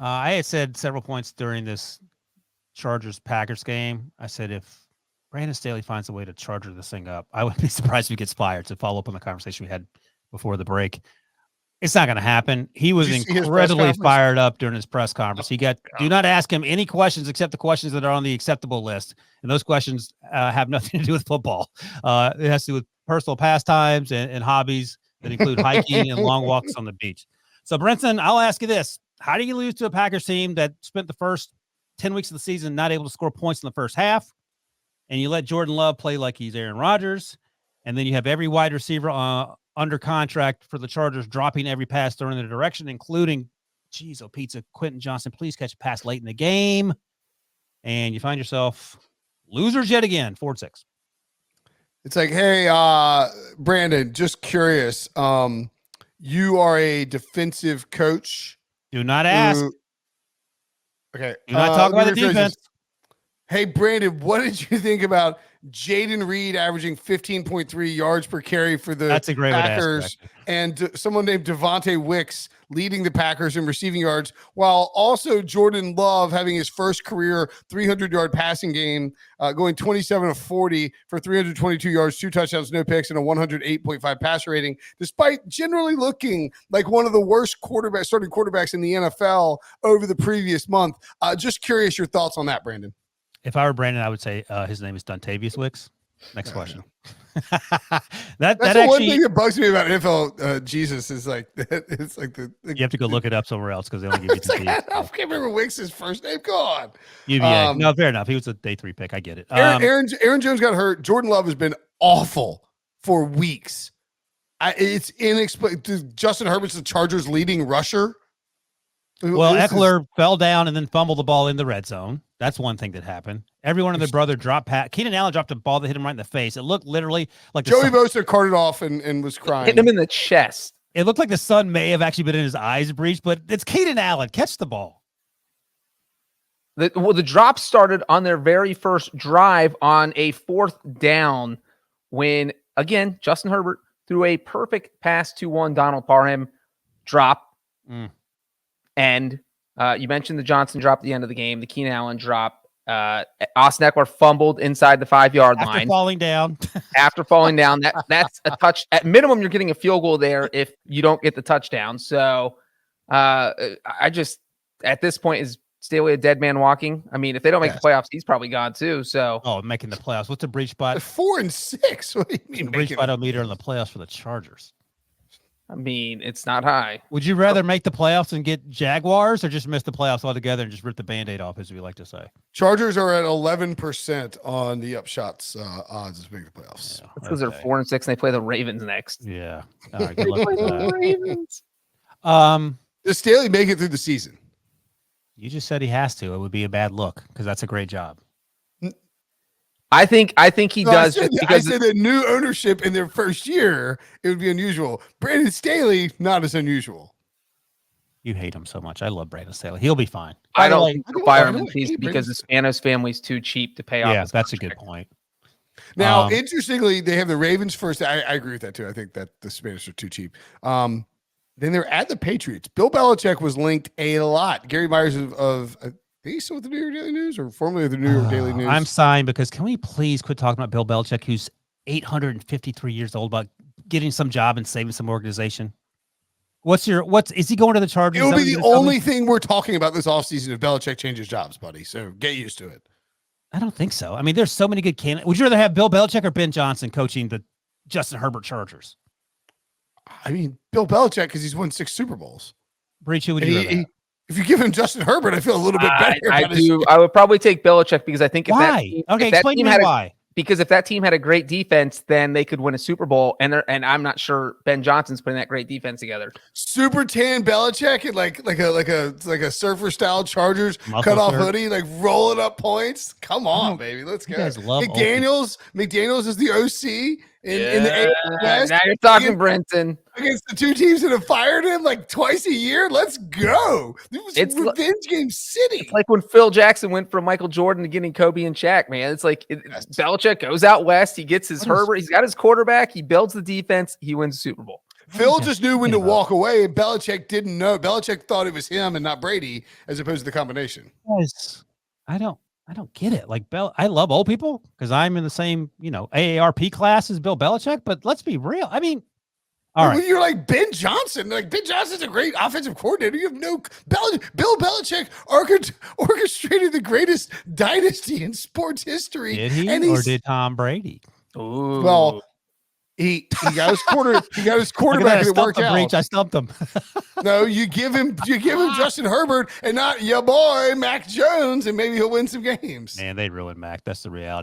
I had said several points during this Chargers-Packers game. I said if Brandon Staley finds a way to charger this thing up, I wouldn't be surprised if he gets fired, to follow up on the conversation we had before the break. It's not going to happen. He was incredibly fired up during his press conference. Do not ask him any questions except the questions that are on the acceptable list. And those questions have nothing to do with football. It has to do with personal pastimes and hobbies that include hiking and long walks on the beach. So, Brenton, I'll ask you this. How do you lose to a Packers team that spent the first 10 weeks of the season not able to score points in the first half, and you let Jordan Love play like he's Aaron Rodgers, and then you have every wide receiver under contract for the Chargers dropping every pass thrown in their direction, including, pizza, Quentin Johnson, please catch a pass late in the game, and you find yourself losers yet again, 4-6. It's like, hey, Brandon, just curious. You are a defensive coach. Do not ask. Okay. Do not talk about the defense. Hey, Brandon, what did you think about Jaden Reed averaging 15.3 yards per carry for the Packers, and someone named Devontae Wicks leading the Packers in receiving yards, while also Jordan Love having his first career 300-yard passing game, going 27 of 40 for 322 yards, 2 touchdowns, no picks, and a 108.5 passer rating, despite generally looking like one of the worst starting quarterbacks in the NFL over the previous month. Just curious your thoughts on that, Brandon. If I were Brandon, I would say his name is Dontavius Wicks. Next question. That's the one thing that bugs me about NFL. Jesus is like it's like the you have to go look it up somewhere else because they only give you the I can't remember Wicks' first name. Go on. UVA. No, fair enough. He was a day 3 pick. I get it. Aaron Jones got hurt. Jordan Love has been awful for weeks. It's inexplicable. Justin Herbert's the Chargers' leading rusher. Well, Eckler fell down and then fumbled the ball in the red zone. That's one thing that happened. Everyone and their brother dropped pat. Keenan Allen dropped a ball that hit him right in the face. It looked literally like Joey Bosa carted off and was crying. Hit him in the chest. It looked like the sun may have actually been in his eyes breached, but it's Keenan Allen. Catch the ball. The drop started on their very first drive on a 4th down when, again, Justin Herbert threw a perfect pass to one Donald Parham drop. And you mentioned the Johnson drop at the end of the game, the Keenan Allen drop. Austin Eckler fumbled inside the 5-yard line. After falling down. That's a touch. At minimum, you're getting a field goal there if you don't get the touchdown. So I just, at this point, is Staley a dead man walking? I mean, if they don't make the playoffs, he's probably gone too. So making the playoffs. What's the breach spot? 4-6. What do you mean? The breach spot meter in the playoffs for the Chargers. I mean, it's not high. Would you rather make the playoffs and get Jaguars or just miss the playoffs altogether and just rip the Band-Aid off, as we like to say? Chargers are at 11% on the upshots odds to make the playoffs. Yeah, that's because they're 4-6 and they play the Ravens next. Yeah. All right, good luck with that. Ravens. Does Staley make it through the season? You just said he has to. It would be a bad look because that's a great job. I think he does. I said the new ownership in their first year, it would be unusual. Brandon Staley, not as unusual. You hate him so much. I love Brandon Staley. He'll be fine. I don't think they'll fire him because the Spanos family's too cheap to pay off. Yeah, that's a good point. Now, interestingly, they have the Ravens first. I agree with that too. I think that the Spanish are too cheap. Then they're at the Patriots. Bill Belichick was linked a lot. Gary Myers of he's still with the New York Daily News or formerly the New York Daily News. I'm sighing because can we please quit talking about Bill Belichick, who's 853 years old, about getting some job and saving some organization? Is he going to the Chargers? It'll be the only thing we're talking about this offseason if Belichick changes jobs, buddy. So get used to it. I don't think so. I mean, there's so many good candidates. Would you rather have Bill Belichick or Ben Johnson coaching the Justin Herbert Chargers? I mean, Bill Belichick because he's won 6 Super Bowls. Breach, who would you rather have? If you give him Justin Herbert, I feel a little bit better. I would probably take Belichick because I think explain to me why. Because if that team had a great defense, then they could win a Super Bowl. And I'm not sure Ben Johnson's putting that great defense together. Super tan Belichick and like a surfer style Chargers cut off hoodie, like rolling up points. Come on, baby, let's go. McDaniels is the OC in the AFC. Now you're talking, Brenton. Against the 2 teams that have fired him like twice a year. Let's go. It's revenge game city. It's like when Phil Jackson went from Michael Jordan to getting Kobe and Shaq, man. It's like Belichick goes out west. He gets his Herbert. He's got his quarterback. He builds the defense. He wins the Super Bowl. Phil just knew when to walk away. Belichick didn't know. Belichick thought it was him and not Brady, as opposed to the combination. Guys, I don't get it. Like I love old people because I'm in the same, AARP class as Bill Belichick, but let's be real. I mean, all right. You're like Ben Johnson. Like Ben Johnson's a great offensive coordinator. You have no Bill Belichick orchestrated the greatest dynasty in sports history. Did he or did Tom Brady? Ooh. Well, he got his quarterback and it worked out. I stumped him. No, you give him Justin Herbert and not your boy Mac Jones, and maybe he'll win some games. Man, they ruined Mac. That's the reality.